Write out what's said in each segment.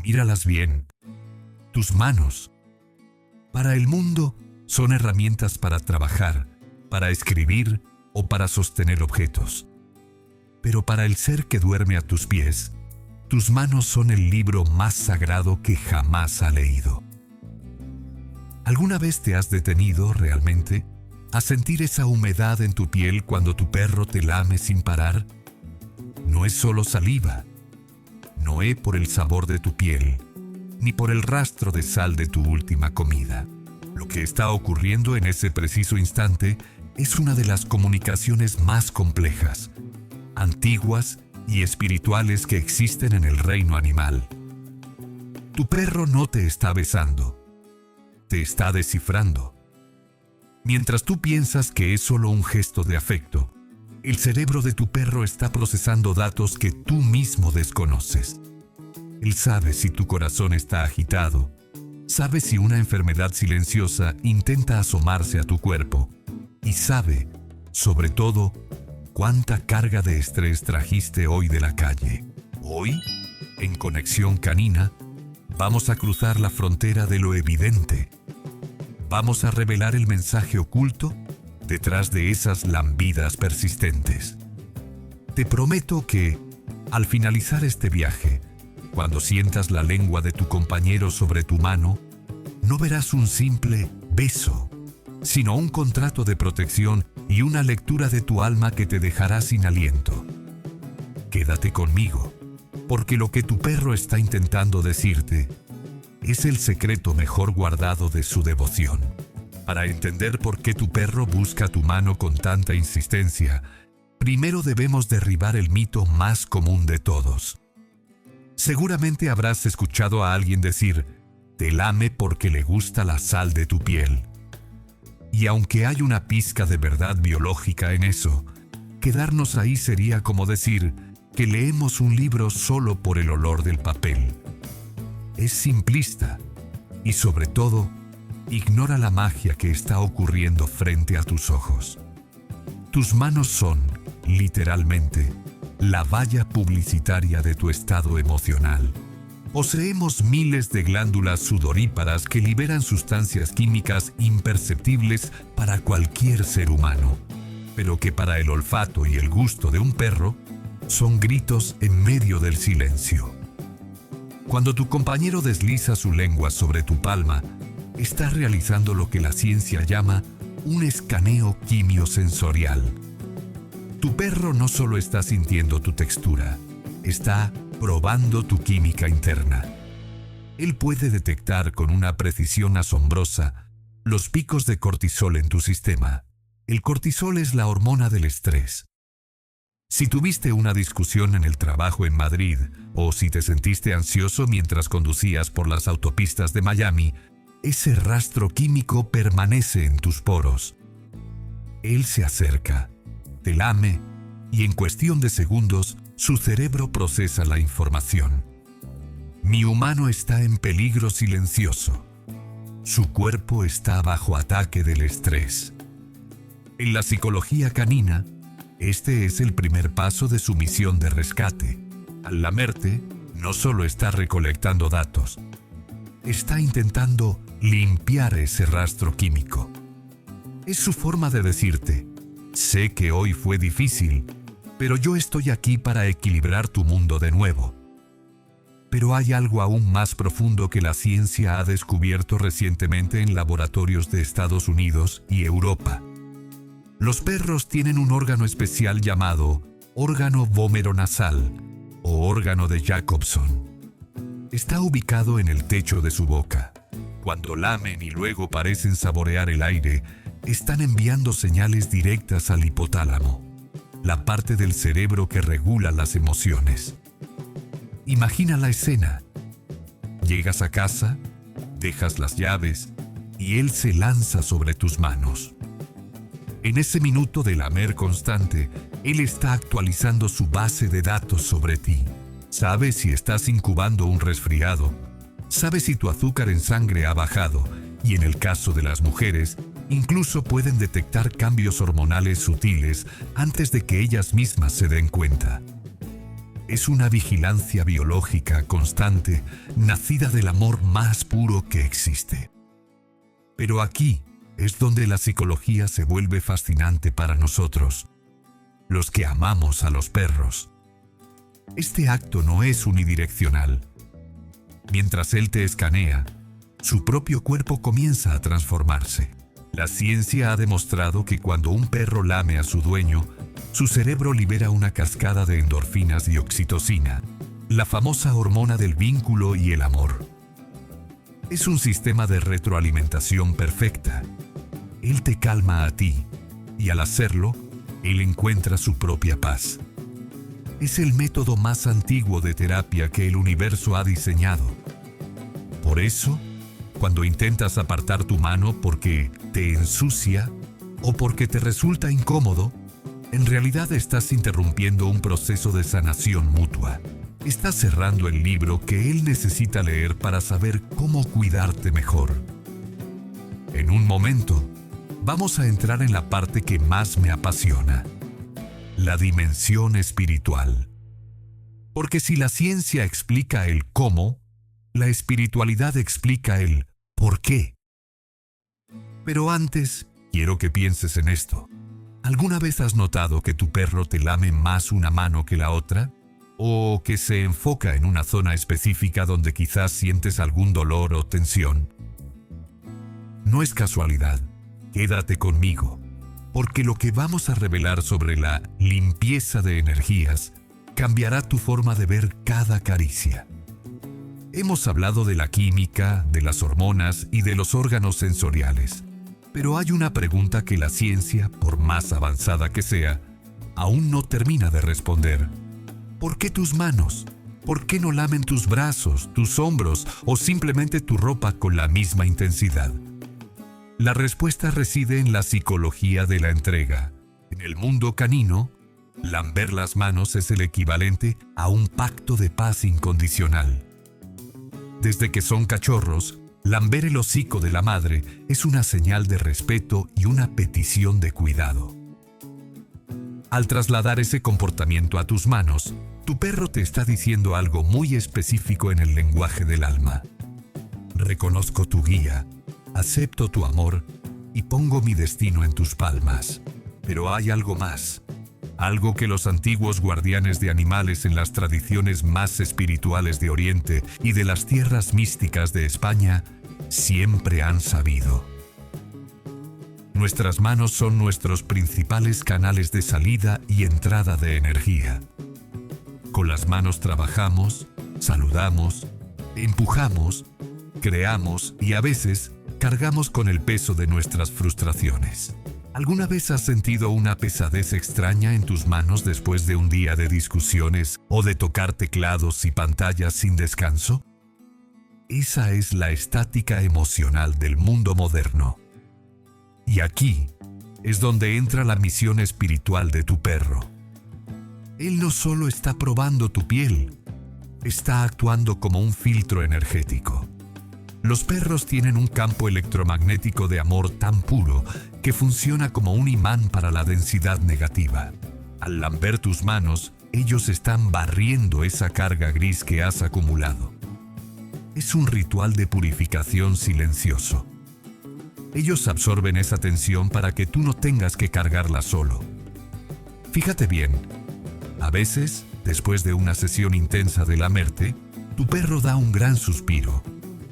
Míralas bien. Tus manos. Para el mundo son herramientas para trabajar, para escribir o para sostener objetos. Pero para el ser que duerme a tus pies, tus manos son el libro más sagrado que jamás ha leído. ¿Alguna vez te has detenido realmente a sentir esa humedad en tu piel cuando tu perro te lame sin parar? No es solo saliva. No es por el sabor de tu piel, ni por el rastro de sal de tu última comida. Lo que está ocurriendo en ese preciso instante es una de las comunicaciones más complejas, antiguas y espirituales que existen en el reino animal. Tu perro no te está besando, te está descifrando. Mientras tú piensas que es solo un gesto de afecto, el cerebro de tu perro está procesando datos que tú mismo desconoces. Él sabe si tu corazón está agitado, sabe si una enfermedad silenciosa intenta asomarse a tu cuerpo y sabe, sobre todo, cuánta carga de estrés trajiste hoy de la calle. Hoy, en Conexión Canina, vamos a cruzar la frontera de lo evidente. Vamos a revelar el mensaje oculto detrás de esas lambidas persistentes. Te prometo que, al finalizar este viaje, cuando sientas la lengua de tu compañero sobre tu mano, no verás un simple beso, sino un contrato de protección y una lectura de tu alma que te dejará sin aliento. Quédate conmigo, porque lo que tu perro está intentando decirte es el secreto mejor guardado de su devoción. Para entender por qué tu perro busca tu mano con tanta insistencia, primero debemos derribar el mito más común de todos. Seguramente habrás escuchado a alguien decir, te lame porque le gusta la sal de tu piel. Y aunque hay una pizca de verdad biológica en eso, quedarnos ahí sería como decir que leemos un libro solo por el olor del papel. Es simplista y, sobre todo, ignora la magia que está ocurriendo frente a tus ojos. Tus manos son, literalmente, la valla publicitaria de tu estado emocional. Poseemos miles de glándulas sudoríparas que liberan sustancias químicas imperceptibles para cualquier ser humano, pero que para el olfato y el gusto de un perro son gritos en medio del silencio. Cuando tu compañero desliza su lengua sobre tu palma, está realizando lo que la ciencia llama un escaneo quimiosensorial. Tu perro no solo está sintiendo tu textura, está probando tu química interna. Él puede detectar con una precisión asombrosa los picos de cortisol en tu sistema. El cortisol es la hormona del estrés. Si tuviste una discusión en el trabajo en Madrid, o si te sentiste ansioso mientras conducías por las autopistas de Miami, ese rastro químico permanece en tus poros. Él se acerca, te lame, y en cuestión de segundos, su cerebro procesa la información. Mi humano está en peligro silencioso. Su cuerpo está bajo ataque del estrés. En la psicología canina, este es el primer paso de su misión de rescate. Al lamerte, no solo está recolectando datos, está intentando limpiar ese rastro químico. Es su forma de decirte, sé que hoy fue difícil, pero yo estoy aquí para equilibrar tu mundo de nuevo. Pero hay algo aún más profundo que la ciencia ha descubierto recientemente en laboratorios de Estados Unidos y Europa. Los perros tienen un órgano especial llamado órgano vomeronasal o órgano de Jacobson. Está ubicado en el techo de su boca. Cuando lamen y luego parecen saborear el aire, están enviando señales directas al hipotálamo, la parte del cerebro que regula las emociones. Imagina la escena. Llegas a casa, dejas las llaves y él se lanza sobre tus manos. En ese minuto de lamer constante, él está actualizando su base de datos sobre ti. Sabe si estás incubando un resfriado, sabe si tu azúcar en sangre ha bajado y en el caso de las mujeres, incluso pueden detectar cambios hormonales sutiles antes de que ellas mismas se den cuenta. Es una vigilancia biológica constante, nacida del amor más puro que existe. Pero aquí es donde la psicología se vuelve fascinante para nosotros, los que amamos a los perros. Este acto no es unidireccional. Mientras él te escanea, su propio cuerpo comienza a transformarse. La ciencia ha demostrado que cuando un perro lame a su dueño, su cerebro libera una cascada de endorfinas y oxitocina, la famosa hormona del vínculo y el amor. Es un sistema de retroalimentación perfecta. Él te calma a ti, y al hacerlo, él encuentra su propia paz. Es el método más antiguo de terapia que el universo ha diseñado. Por eso, cuando intentas apartar tu mano porque te ensucia o porque te resulta incómodo, en realidad estás interrumpiendo un proceso de sanación mutua. Estás cerrando el libro que él necesita leer para saber cómo cuidarte mejor. En un momento, vamos a entrar en la parte que más me apasiona: la dimensión espiritual. Porque si la ciencia explica el cómo, la espiritualidad explica el por qué. Pero antes, quiero que pienses en esto. ¿Alguna vez has notado que tu perro te lame más una mano que la otra? ¿O que se enfoca en una zona específica donde quizás sientes algún dolor o tensión? No es casualidad. Quédate conmigo, porque lo que vamos a revelar sobre la limpieza de energías cambiará tu forma de ver cada caricia. Hemos hablado de la química, de las hormonas y de los órganos sensoriales, pero hay una pregunta que la ciencia, por más avanzada que sea, aún no termina de responder. ¿Por qué tus manos? ¿Por qué no lamen tus brazos, tus hombros o simplemente tu ropa con la misma intensidad? La respuesta reside en la psicología de la entrega. En el mundo canino, lamber las manos es el equivalente a un pacto de paz incondicional. Desde que son cachorros, lamber el hocico de la madre es una señal de respeto y una petición de cuidado. Al trasladar ese comportamiento a tus manos, tu perro te está diciendo algo muy específico en el lenguaje del alma. Reconozco tu guía, acepto tu amor y pongo mi destino en tus palmas. Pero hay algo más, algo que los antiguos guardianes de animales en las tradiciones más espirituales de Oriente y de las tierras místicas de España siempre han sabido. Nuestras manos son nuestros principales canales de salida y entrada de energía. Con las manos trabajamos, saludamos, empujamos, creamos y a veces cargamos con el peso de nuestras frustraciones. ¿Alguna vez has sentido una pesadez extraña en tus manos después de un día de discusiones o de tocar teclados y pantallas sin descanso? Esa es la estática emocional del mundo moderno. Y aquí es donde entra la misión espiritual de tu perro. Él no solo está probando tu piel, está actuando como un filtro energético. Los perros tienen un campo electromagnético de amor tan puro que funciona como un imán para la densidad negativa. Al lamber tus manos, ellos están barriendo esa carga gris que has acumulado. Es un ritual de purificación silencioso. Ellos absorben esa tensión para que tú no tengas que cargarla solo. Fíjate bien, a veces, después de una sesión intensa de lamerte, tu perro da un gran suspiro,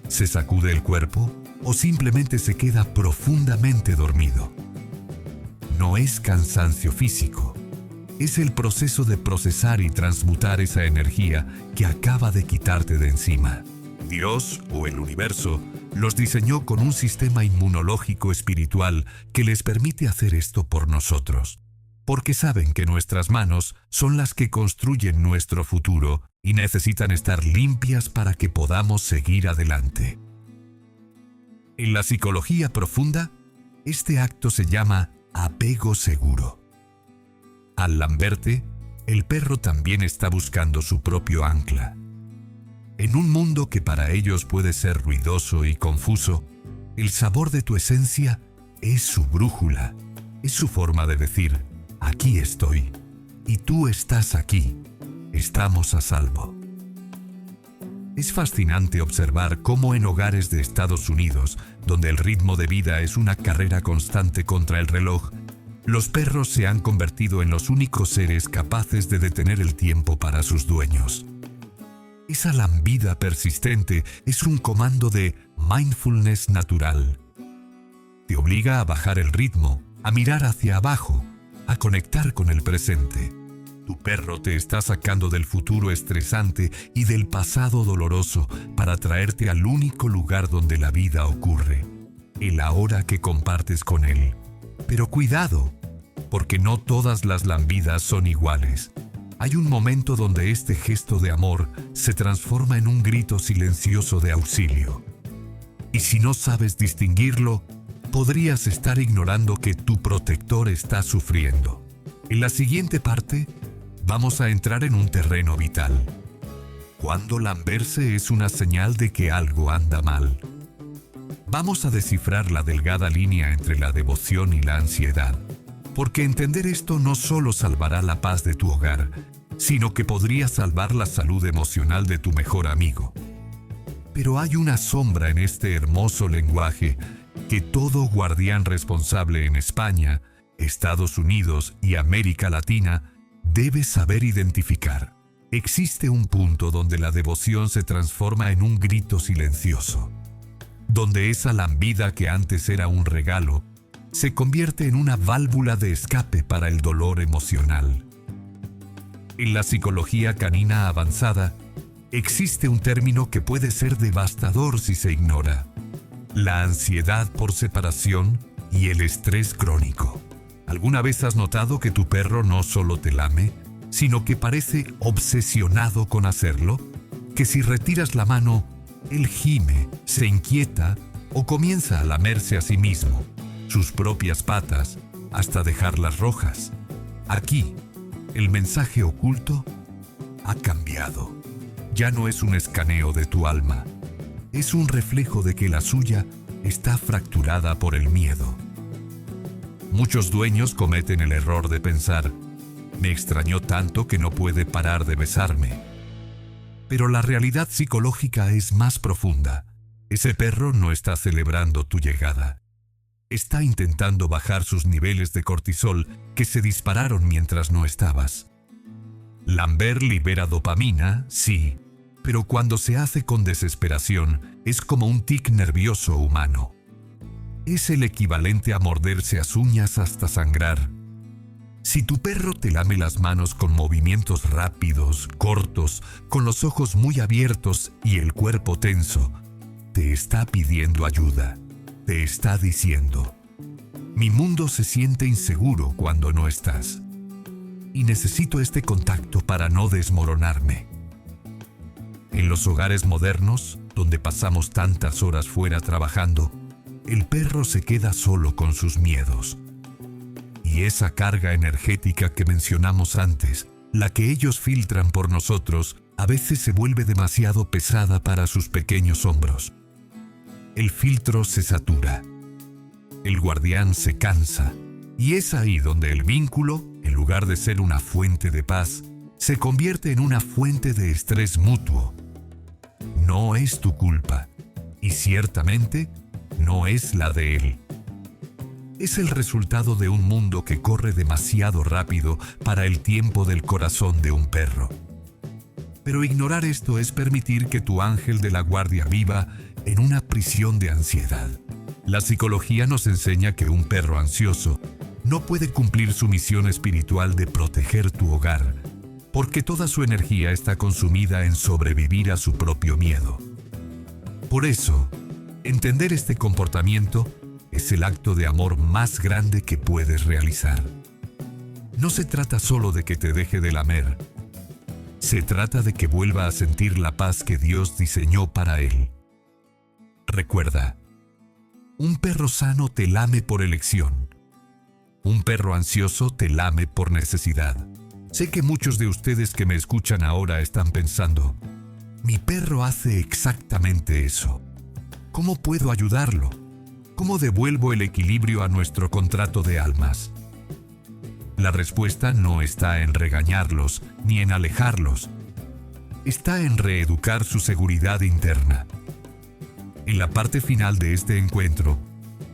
se sacude el cuerpo o simplemente se queda profundamente dormido. No es cansancio físico, es el proceso de procesar y transmutar esa energía que acaba de quitarte de encima. Dios o el universo los diseñó con un sistema inmunológico espiritual que les permite hacer esto por nosotros, porque saben que nuestras manos son las que construyen nuestro futuro y necesitan estar limpias para que podamos seguir adelante. En la psicología profunda, este acto se llama apego seguro. Al lamberte, el perro también está buscando su propio ancla. En un mundo que para ellos puede ser ruidoso y confuso, el sabor de tu esencia es su brújula, es su forma de decir: aquí estoy, y tú estás aquí. estamos a salvo. Es fascinante observar cómo en hogares de Estados Unidos, donde el ritmo de vida es una carrera constante contra el reloj, los perros se han convertido en los únicos seres capaces de detener el tiempo para sus dueños. Esa lambida persistente es un comando de mindfulness natural. Te obliga a bajar el ritmo, a mirar hacia abajo, a conectar con el presente. Tu perro te está sacando del futuro estresante y del pasado doloroso para traerte al único lugar donde la vida ocurre, el ahora que compartes con él. Pero cuidado, porque no todas las lambidas son iguales. Hay un momento donde este gesto de amor se transforma en un grito silencioso de auxilio. Y si no sabes distinguirlo, podrías estar ignorando que tu protector está sufriendo. En la siguiente parte, vamos a entrar en un terreno vital. ¿Cuándo lamberse es una señal de que algo anda mal? Vamos a descifrar la delgada línea entre la devoción y la ansiedad, porque entender esto no solo salvará la paz de tu hogar, sino que podría salvar la salud emocional de tu mejor amigo. Pero hay una sombra en este hermoso lenguaje que todo guardián responsable en España, Estados Unidos y América Latina debe saber identificar. Existe un punto donde la devoción se transforma en un grito silencioso, donde esa lambida que antes era un regalo se convierte en una válvula de escape para el dolor emocional. En la psicología canina avanzada, existe un término que puede ser devastador si se ignora: la ansiedad por separación y el estrés crónico. ¿Alguna vez has notado que tu perro no solo te lame, sino que parece obsesionado con hacerlo? Que si retiras la mano, él gime, se inquieta o comienza a lamerse a sí mismo, sus propias patas, hasta dejarlas rojas. Aquí, el mensaje oculto ha cambiado. Ya no es un escaneo de tu alma, es un reflejo de que la suya está fracturada por el miedo. Muchos dueños cometen el error de pensar: me extrañó tanto que no puede parar de besarme. Pero la realidad psicológica es más profunda. Ese perro no está celebrando tu llegada. Está intentando bajar sus niveles de cortisol que se dispararon mientras no estabas. Lamber libera dopamina, sí, pero cuando se hace con desesperación es como un tic nervioso humano. Es el equivalente a morderse las uñas hasta sangrar. Si tu perro te lame las manos con movimientos rápidos, cortos, con los ojos muy abiertos y el cuerpo tenso, te está pidiendo ayuda. Te está diciendo: mi mundo se siente inseguro cuando no estás, y necesito este contacto para no desmoronarme. En los hogares modernos, donde pasamos tantas horas fuera trabajando, el perro se queda solo con sus miedos. Y esa carga energética que mencionamos antes, la que ellos filtran por nosotros, a veces se vuelve demasiado pesada para sus pequeños hombros. El filtro se satura. El guardián se cansa. Y es ahí donde el vínculo, en lugar de ser una fuente de paz, se convierte en una fuente de estrés mutuo. No es tu culpa. Y ciertamente, no es la de él. Es el resultado de un mundo que corre demasiado rápido para el tiempo del corazón de un perro. Pero ignorar esto es permitir que tu ángel de la guardia viva en una prisión de ansiedad. La psicología nos enseña que un perro ansioso no puede cumplir su misión espiritual de proteger tu hogar, porque toda su energía está consumida en sobrevivir a su propio miedo. Por eso, entender este comportamiento es el acto de amor más grande que puedes realizar. No se trata solo de que te deje de lamer. Se trata de que vuelva a sentir la paz que Dios diseñó para él. Recuerda, un perro sano te lame por elección. Un perro ansioso te lame por necesidad. Sé que muchos de ustedes que me escuchan ahora están pensando: mi perro hace exactamente eso. ¿Cómo puedo ayudarlo? ¿Cómo devuelvo el equilibrio a nuestro contrato de almas? La respuesta no está en regañarlos ni en alejarlos. Está en reeducar su seguridad interna. En la parte final de este encuentro,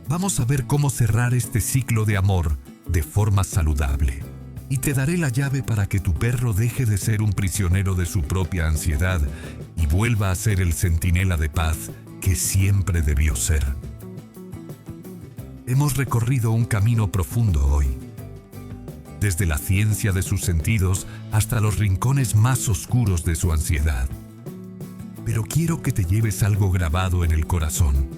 vamos a ver cómo cerrar este ciclo de amor de forma saludable. Y te daré la llave para que tu perro deje de ser un prisionero de su propia ansiedad y vuelva a ser el centinela de paz que siempre debió ser. Hemos recorrido un camino profundo hoy, desde la ciencia de sus sentidos hasta los rincones más oscuros de su ansiedad. Pero quiero que te lleves algo grabado en el corazón.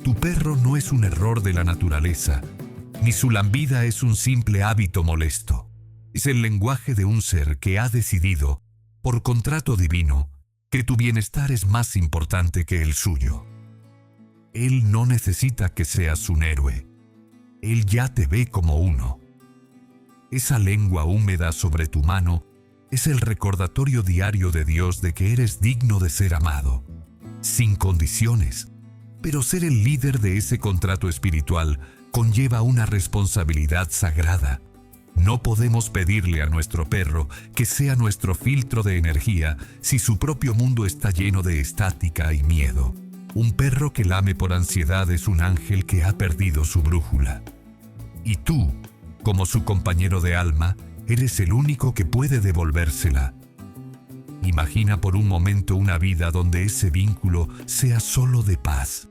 Tu perro no es un error de la naturaleza, ni su lambida es un simple hábito molesto. Es el lenguaje de un ser que ha decidido, por contrato divino, que tu bienestar es más importante que el suyo. Él no necesita que seas un héroe. Él ya te ve como uno. Esa lengua húmeda sobre tu mano es el recordatorio diario de Dios de que eres digno de ser amado, sin condiciones. Pero ser el líder de ese contrato espiritual conlleva una responsabilidad sagrada. No podemos pedirle a nuestro perro que sea nuestro filtro de energía si su propio mundo está lleno de estática y miedo. Un perro que lame por ansiedad es un ángel que ha perdido su brújula. Y tú, como su compañero de alma, eres el único que puede devolvérsela. Imagina por un momento una vida donde ese vínculo sea solo de paz,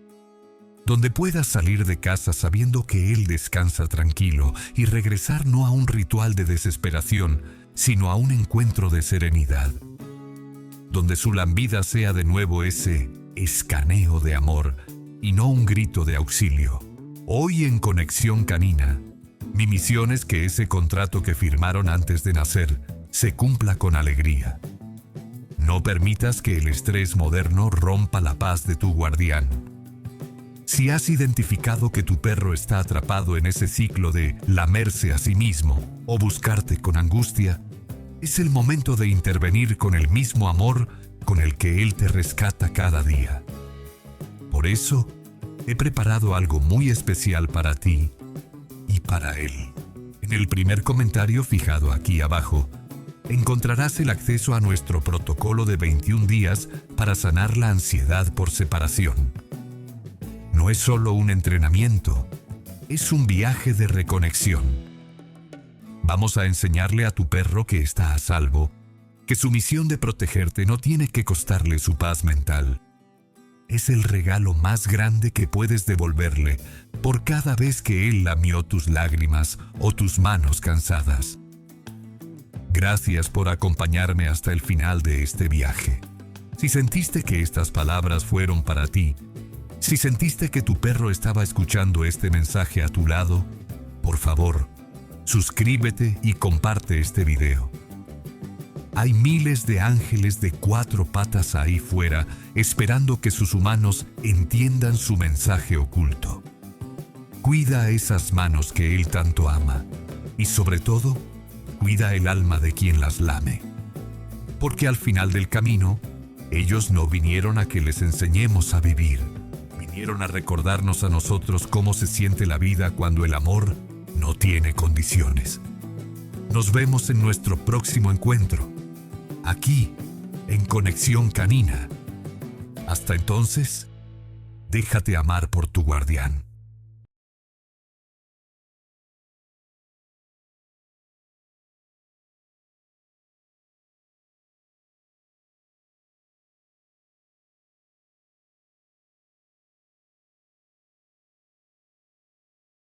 donde puedas salir de casa sabiendo que él descansa tranquilo y regresar no a un ritual de desesperación, sino a un encuentro de serenidad, donde su lambida sea de nuevo ese escaneo de amor y no un grito de auxilio. Hoy en Conexión Canina, mi misión es que ese contrato que firmaron antes de nacer se cumpla con alegría. No permitas que el estrés moderno rompa la paz de tu guardián. Si has identificado que tu perro está atrapado en ese ciclo de lamerse a sí mismo o buscarte con angustia, es el momento de intervenir con el mismo amor con el que él te rescata cada día. Por eso, he preparado algo muy especial para ti y para él. En el primer comentario fijado aquí abajo, encontrarás el acceso a nuestro protocolo de 21 días para sanar la ansiedad por separación. No es solo un entrenamiento, es un viaje de reconexión. Vamos a enseñarle a tu perro que está a salvo, que su misión de protegerte no tiene que costarle su paz mental. Es el regalo más grande que puedes devolverle por cada vez que él lamió tus lágrimas o tus manos cansadas. Gracias por acompañarme hasta el final de este viaje. Si sentiste que estas palabras fueron para ti, si sentiste que tu perro estaba escuchando este mensaje a tu lado, por favor, suscríbete y comparte este video. Hay miles de ángeles de 4 patas ahí fuera esperando que sus humanos entiendan su mensaje oculto. Cuida esas manos que él tanto ama y sobre todo, cuida el alma de quien las lame. Porque al final del camino, ellos no vinieron a que les enseñemos a vivir. Vinieron a recordarnos a nosotros cómo se siente la vida cuando el amor no tiene condiciones. Nos vemos en nuestro próximo encuentro, aquí, en Conexión Canina. Hasta entonces, déjate amar por tu guardián.